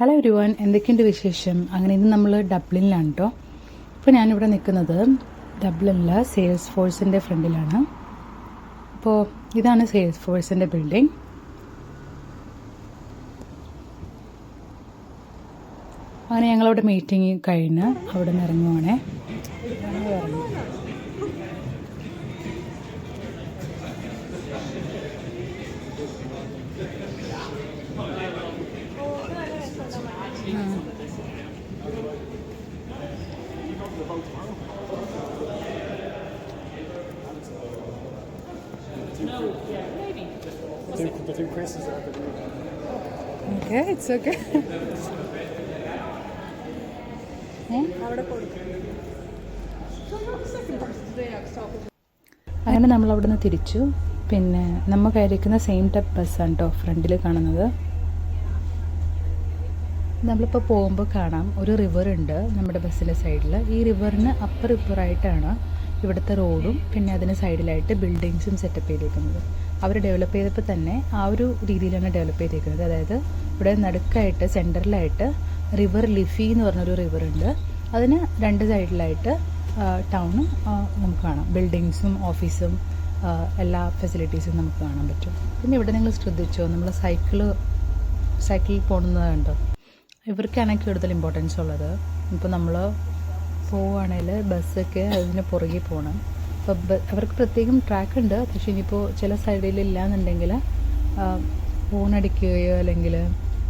Hello everyone, എന്തൊക്കെയുണ്ട് വിശേഷം? അങ്ങനെ ഇന്ന് നമ്മൾ ഡബ്ലിനിലാണ് കേട്ടോ. ഇപ്പോൾ ഞാനിവിടെ നിൽക്കുന്നത് ഡബ്ലിനിലെ സെയിൽസ് ഫോഴ്സിൻ്റെ ഫ്രണ്ടിലാണ്. അപ്പോൾ ഇതാണ് സെയിൽസ് ഫോഴ്സിൻ്റെ ബിൽഡിംഗ്. അങ്ങനെ ഞങ്ങളവിടെ മീറ്റിംഗ് കഴിഞ്ഞ് അവിടെ നിന്ന് ഇറങ്ങുവാണേ. The two Chris's are at the room. Okay, it's okay. അങ്ങനെ നമ്മൾ അവിടെ നിന്ന് തിരിച്ചു. പിന്നെ നമ്മൾ കയറിയിരിക്കുന്ന സെയിം ടൈപ്പ് ബസ്സാണ് കേട്ടോ ഫ്രണ്ടിൽ കാണുന്നത്. നമ്മളിപ്പോൾ പോകുമ്പോൾ കാണാം ഒരു റിവർ ഉണ്ട് നമ്മുടെ ബസ്സിൻ്റെ സൈഡിൽ. ഈ റിവറിന് അപ്പർ ഇപ്പറായിട്ടാണ് ഇവിടുത്തെ റോഡും പിന്നെ അതിന് സൈഡിലായിട്ട് ബിൽഡിങ്സും സെറ്റപ്പ് ചെയ്തിരിക്കുന്നത്. അവർ ഡെവലപ്പ് ചെയ്തപ്പോൾ തന്നെ ആ ഒരു രീതിയിലാണ് ഡെവലപ്പ് ചെയ്തിരിക്കുന്നത്. അതായത് ഇവിടെ നടുക്കായിട്ട് സെൻറ്ററിലായിട്ട് റിവർ ലിഫി എന്ന് പറഞ്ഞൊരു റിവറുണ്ട്. അതിന് രണ്ട് സൈഡിലായിട്ട് ടൗണും നമുക്ക് കാണാം. ബിൽഡിങ്സും ഓഫീസും എല്ലാ ഫെസിലിറ്റീസും നമുക്ക് കാണാൻ പറ്റും. പിന്നെ ഇവിടെ നിങ്ങൾ ശ്രദ്ധിച്ചോ, നമ്മൾ സൈക്കിളിൽ പോകുന്നത് കണ്ടോ? ഇവർക്കാണ് കൂടുതൽ ഇമ്പോർട്ടൻസ് ഉള്ളത്. ഇപ്പോൾ നമ്മൾ പോവുകയാണെങ്കിൽ ബസ്സൊക്കെ അതിന് പുറകെ പോകണം. അപ്പോൾ അവർക്ക് പ്രത്യേകം ട്രാക്ക് ഉണ്ട്. പക്ഷേ ഇനിയിപ്പോൾ ചില സൈഡിൽ ഇല്ലയെന്നുണ്ടെങ്കിൽ ഹോൺ അടിക്കുകയോ അല്ലെങ്കിൽ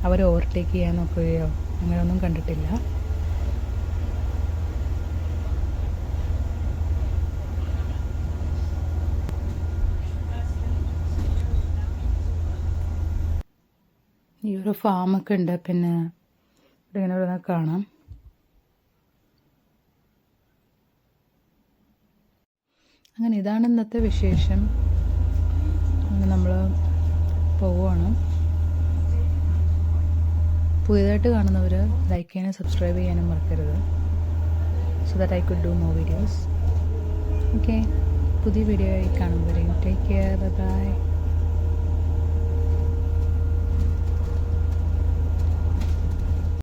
അവരെ ഓവർടേക്ക് ചെയ്യാൻ നോക്കുകയോ അങ്ങനെയൊന്നും കണ്ടിട്ടില്ല. ഈ ഒരു ഫാമൊക്കെ ഉണ്ട്. പിന്നെ ഇങ്ങനെ ഇവിടെ കാണാം. അങ്ങനെ ഇതാണ് ഇന്നത്തെ വിശേഷം. അങ്ങനെ നമ്മൾ പോവുകയാണ്. പുതിയതായിട്ട് കാണുന്നവർ ലൈക്ക് ചെയ്യാനും സബ്സ്ക്രൈബ് ചെയ്യാനും മറക്കരുത്. So that I could do more videos. Okay, പുതിയ വീഡിയോ ആയി കാണുമ്പോഴേക്കും ടേക്ക് കെയർ, ബൈ ബൈ.